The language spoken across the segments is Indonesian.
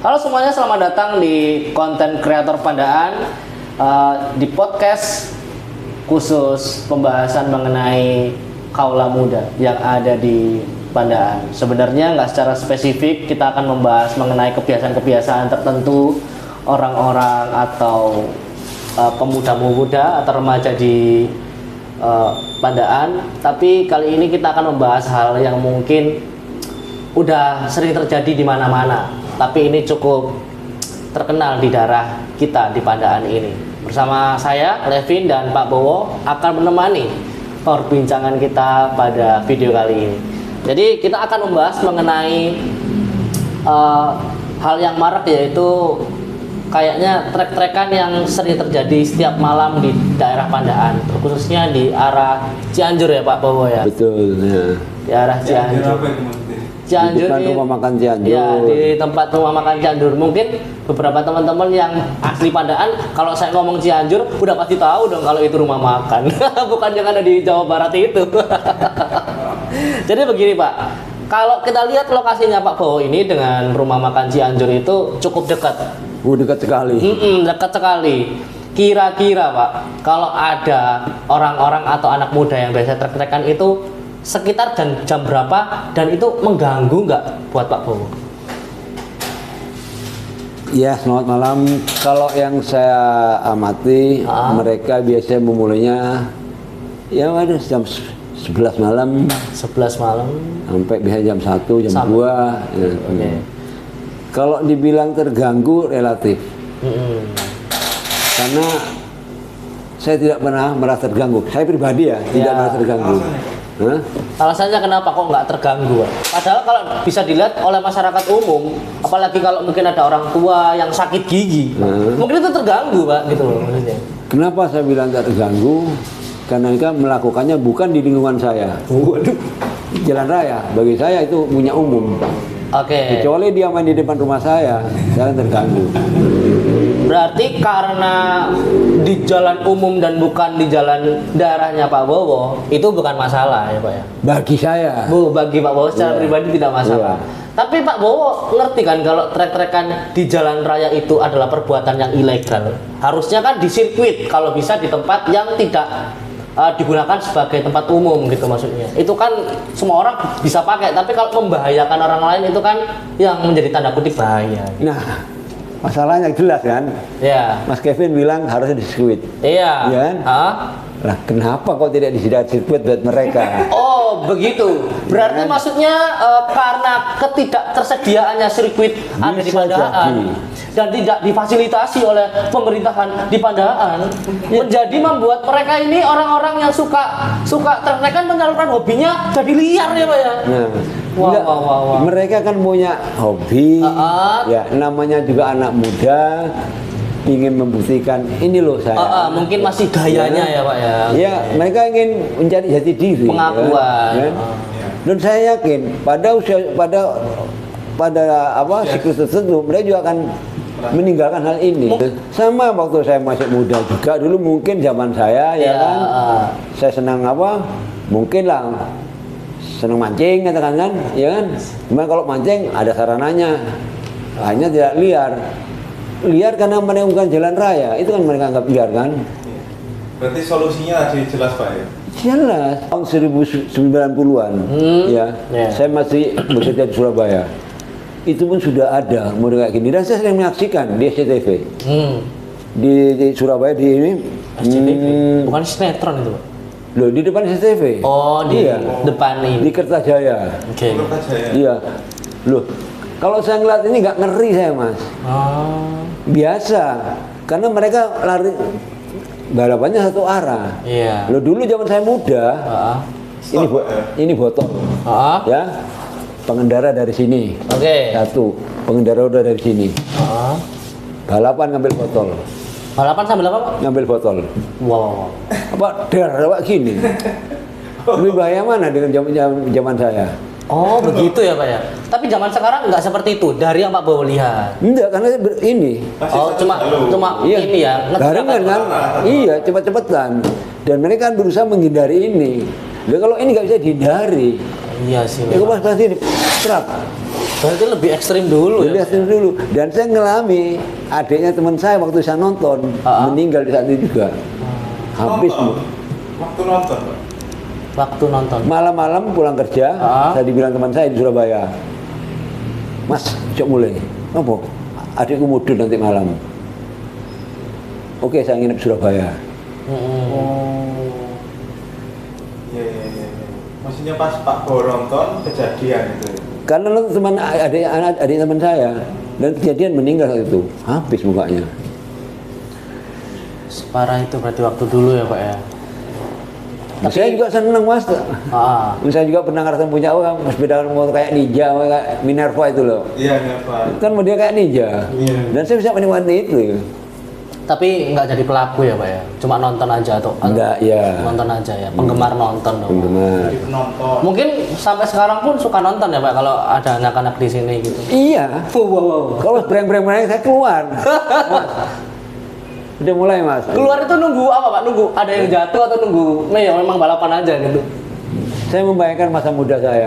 Halo semuanya, selamat datang di konten kreator Pandaan, di podcast khusus pembahasan mengenai kaula muda yang ada di Pandaan. Sebenarnya nggak secara spesifik, kita akan membahas mengenai kebiasaan-kebiasaan tertentu orang-orang atau pemuda-pemuda atau remaja di Pandaan. Tapi kali ini kita akan membahas hal yang mungkin udah sering terjadi di mana-mana, tapi ini cukup terkenal di daerah kita di Pandaan ini. Bersama saya, Levin dan Pak Bowo akan menemani perbincangan kita pada video kali ini. Jadi kita akan membahas mengenai hal yang marak, yaitu kayaknya trek-trekan yang sering terjadi setiap malam di daerah Pandaan, khususnya di arah Cianjur ya Pak Bowo ya. Betul ya. Di arah Cianjur. Cianjur, di depan rumah makan Cianjur. Ya, di tempat rumah makan Cianjur. Mungkin beberapa teman-teman yang asli Pandaan, kalau saya ngomong Cianjur, udah pasti tahu dong kalau itu rumah makan. Bukan yang ada di Jawa Barat itu. Jadi begini Pak, kalau kita lihat lokasinya Pak Bowo ini dengan rumah makan Cianjur itu cukup dekat. Dekat sekali. Dekat sekali. Kira-kira Pak, kalau ada orang-orang atau anak muda yang biasa trek-trekan itu sekitar jam berapa dan itu mengganggu nggak buat Pak Bowo? Ya, selamat malam. Kalau yang saya amati, mereka biasanya memulainya ya ada jam 11 malam. 11 malam sampai bisa jam 1, jam 2 ya. Okay. Kalau dibilang terganggu relatif. Karena saya tidak pernah merasa terganggu. Saya pribadi ya, tidak merasa terganggu. Alasannya kenapa kok nggak terganggu? Padahal kalau bisa dilihat oleh masyarakat umum, apalagi kalau mungkin ada orang tua yang sakit gigi, mungkin itu terganggu Pak, gitu loh maksudnya. Kenapa saya bilang tidak terganggu? Karena mereka melakukannya bukan di lingkungan saya. Waduh. Jalan raya, bagi saya itu punya umum. Oke. Kecuali dia main di depan rumah saya terganggu. Berarti karena di jalan umum dan bukan di jalan daerahnya Pak Bowo, itu bukan masalah ya Pak ya? Bagi saya. Bagi Pak Bowo secara pribadi tidak masalah. Tapi Pak Bowo ngerti kan kalau trek-trekan di jalan raya itu adalah perbuatan yang ilegal. Harusnya kan di sirkuit, kalau bisa di tempat yang tidak digunakan sebagai tempat umum gitu maksudnya. Itu kan semua orang bisa pakai, tapi kalau membahayakan orang lain itu kan yang menjadi tanda kutip bahaya. Nah, masalahnya jelas kan? Ya. Mas Kevin bilang harusnya di sirkuit. Iya. Ya kan? Lah kenapa kok tidak disediakan sirkuit buat mereka? Oh begitu. Berarti maksudnya karena ketidaktersediaannya sirkuit ada di Pandaan dan tidak difasilitasi oleh pemerintahan di Pandaan, menjadi membuat mereka ini orang-orang yang suka trek-trekan menyalurkan hobinya jadi liar ya Pak ya. Wah. Mereka kan punya hobi, ya namanya juga anak muda, ingin membuktikan ini loh saya. Mungkin masih gayanya ya Pak ya. Ya, mereka ingin mencari jati diri. Pengakuan. Ya. Dan saya yakin pada siklus tertentu mereka juga akan meninggalkan hal ini. Sama waktu saya masih muda juga, dulu mungkin zaman saya ya kan, saya senang mungkin lah senang mancing katakan kan, ya kan. Cuma kalau mancing ada sarananya, hanya tidak liar karena menemukan jalan raya, itu kan mereka anggap liar kan. Berarti solusinya ada jelas Pak ya? Jelas. Tahun 1990-an ya, saya masih bekerja di Surabaya. Itu pun sudah ada model kayak gini, dan saya sering menyaksikan di SCTV. Di Surabaya di ini. Bukan sinetron itu Pak? Loh, di depan SCTV. Oh, di depan ini. Di Kertajaya. Oke. Iya. Loh, kalau saya ngeliat ini nggak ngeri saya Mas. Biasa, karena mereka lari balapannya satu arah. Iya. Loh, dulu zaman saya muda, ini botol. Ya. Pengendara dari sini. Oke. Satu, pengendara udah dari sini. Balapan ngambil botol. Balapan sambil apa Pak? Ngambil botol. Wow. Apa darah gini? Lebih bahaya mana dengan zaman saya? Oh begitu ya Pak ya. Tapi zaman sekarang nggak seperti itu dari yang Pak Bowo lihat. Enggak, karena ini. Cuma ini ya. Barengan kan? Iya, cepat-cepatan. Dan mereka kan berusaha menghindari ini. Kalau ini nggak bisa dihindari. Iya sih. Ya pas ini, truk. Berarti lebih ekstrim dulu Jadi ya. ekstrim dulu. Dan saya ngelami adiknya teman saya waktu saya nonton meninggal di saat itu juga. Habis Nonton. Waktu nonton, Pak. Waktu nonton. malam-malam pulang kerja, saya dibilang teman saya di Surabaya, Mas, cok mulai. Apa? Adikku mudun nanti malam. Oke, saya nginep di Surabaya. Iya. Maksudnya pas Pak Bo nonton kejadian itu. Karena lo teman adik teman saya dan kejadian meninggal saat itu, habis mukanya. Separah itu berarti waktu dulu ya Pak ya. Saya juga seneng Mas. Saya juga pernah ngerasain punya sepeda motor kayak Ninja, kayak Minerva itu loh. Iya, Pak. Kan dia kayak Ninja. Iya. Dan saya bisa menikmati itu. Tapi nggak jadi pelaku ya Pak ya. Cuma nonton aja atau Enggak, ya. nonton aja ya. Penggemar nonton dong. Penggemar. Jadi penonton. Mungkin sampai sekarang pun suka nonton ya Pak kalau ada anak-anak di sini gitu. Iya. Wow. Kalau breng-breng saya keluar. Udah mulai Mas. Keluar itu nunggu apa Pak? Nunggu ada yang jatuh atau nunggu memang balapan aja gitu. Saya membayangkan masa muda saya.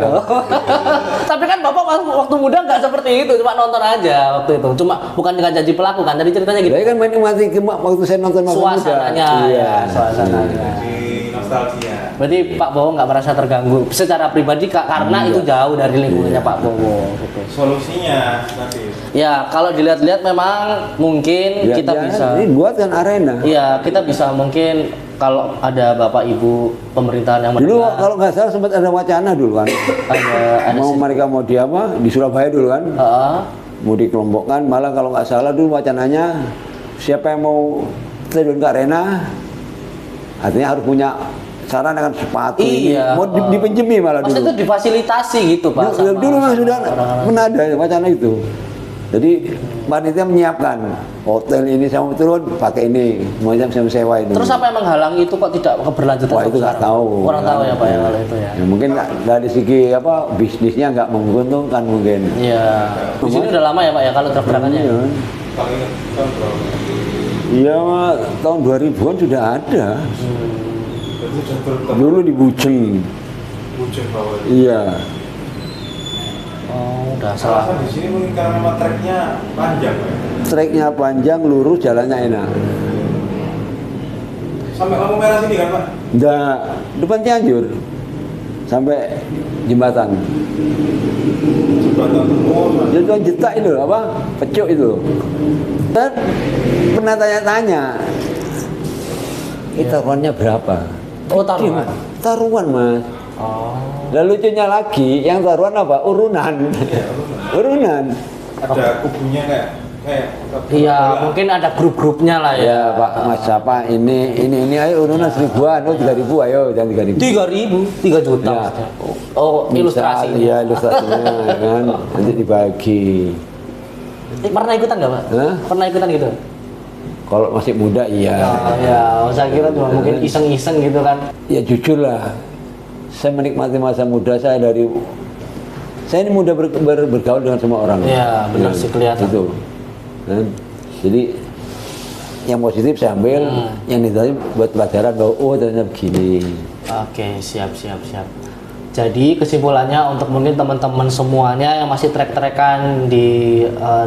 Tapi kan Bapak waktu muda nggak seperti itu, cuma nonton aja waktu itu. Cuma bukan dengan janji pelaku kan, tadi ceritanya gitu. Saya kan menikmati waktu saya nonton masa muda. Suasananya, Iya. suasananya. Jadi nostalgia. Berarti Pak Bowo nggak merasa terganggu secara pribadi karena itu jauh dari lingkungannya Pak Bowo. Gitu. Solusinya tadi. Ya kalau dilihat-lihat memang mungkin Ya, kita ya, bisa. ini buatkan arena. Iya kita bisa mungkin kalau ada Bapak Ibu pemerintahan yang Dulu mendengar, kalau nggak salah sempat ada wacana dulu kan. ada Mau mereka mau di apa? Di Surabaya dulu kan. Mau dikelompokkan, malah kalau nggak salah dulu wacananya siapa yang mau terjun ke arena artinya harus punya sarana dengan sepatu Iya, ini. Mau dipinjemi malah maksudnya dulu. itu difasilitasi gitu Pak. Dulu memang sudah orang-orang. pernah ada wacana itu. Jadi panitia menyiapkan hotel ini saya mau turun pakai ini, macam saya sewa ini. Terus apa yang menghalangi itu kok tidak keberlanjutan? Wah sampai itu nggak sekarang? tahu. Kurang tahu ya Pak ya kalau itu ya. Ya, mungkin dari segi apa bisnisnya nggak menguntungkan mungkin. Iya. Di sini udah lama ya Pak ya kalau truk gerakannya. Iya. Kalau ingat tahun berapa? Iya, tahun 2000-an sudah ada. Berarti sudah bertemu. Dulu di Buceng. Wujud bawah. Iya. Oh, udah salah. Alasan di sini mungkin karena memang treknya panjang, Pak. Treknya panjang, lurus, jalannya enak. Sampai lampu merah sini kan, Pak? Nggak, depan Cianjur. Sampai jembatan. Jembatan oh, Jadi kan jetak itu apa? Pecuk itu. Dan pernah tanya-tanya. Ini taruhannya berapa? Oh, taruhan. Taruhan, Mas. Oh. Dan lucunya lagi, yang taruhan apa? Urunan. Iya, Urunan. ada kubunya kayak Iya, mungkin ada grup-grupnya lah ya. Ya Pak, Mas siapa ini ayo urunan 1000-an, oh 3.000 ayo jangan 3.000. 3.000, 3 juta. Ya. maksudnya. Oh, ilustrasi. Iya ilustrasinya kan nanti dibagi. Pernah ikutan nggak Pak? Hah? Pernah ikutan gitu? Kalau masih muda iya. Oh, ya, saya kira cuma mungkin iseng-iseng gitu kan. Ya jujur lah, saya menikmati masa muda saya dari saya ini mudah bergaul dengan semua orang. Iya, benar sih kelihatan. Itu. Kan? Jadi yang positif saya ambil, yang negatif buat pelajaran bahwa oh ternyata begini. Oke, siap. Jadi kesimpulannya untuk mungkin teman-teman semuanya yang masih trek-trekan di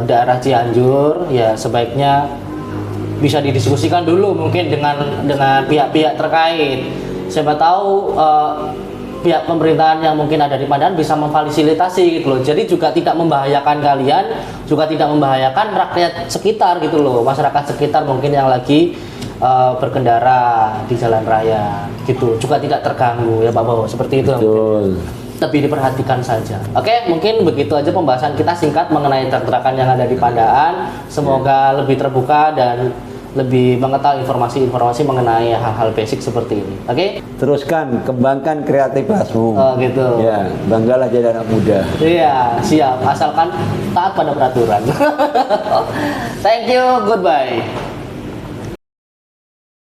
daerah Cianjur, ya sebaiknya bisa didiskusikan dulu mungkin dengan pihak-pihak terkait. Siapa tahu pihak pemerintahan yang mungkin ada di Pandan bisa memfasilitasi gitu loh. Jadi juga tidak membahayakan kalian, juga tidak membahayakan rakyat sekitar gitu loh. Masyarakat sekitar mungkin yang lagi berkendara di jalan raya gitu juga tidak terganggu ya Pak Bowo, seperti itu. Betul. Lebih diperhatikan saja. Oke, mungkin begitu aja pembahasan kita singkat mengenai truk-trukan yang ada di Pandaan. Semoga lebih terbuka dan lebih mengetahui informasi-informasi mengenai hal-hal basic seperti ini. Oke? Teruskan, kembangkan kreativitasmu. Oh, gitu. Ya, banggalah jadi anak muda. Iya, siap. Asalkan taat pada peraturan. Thank you, goodbye.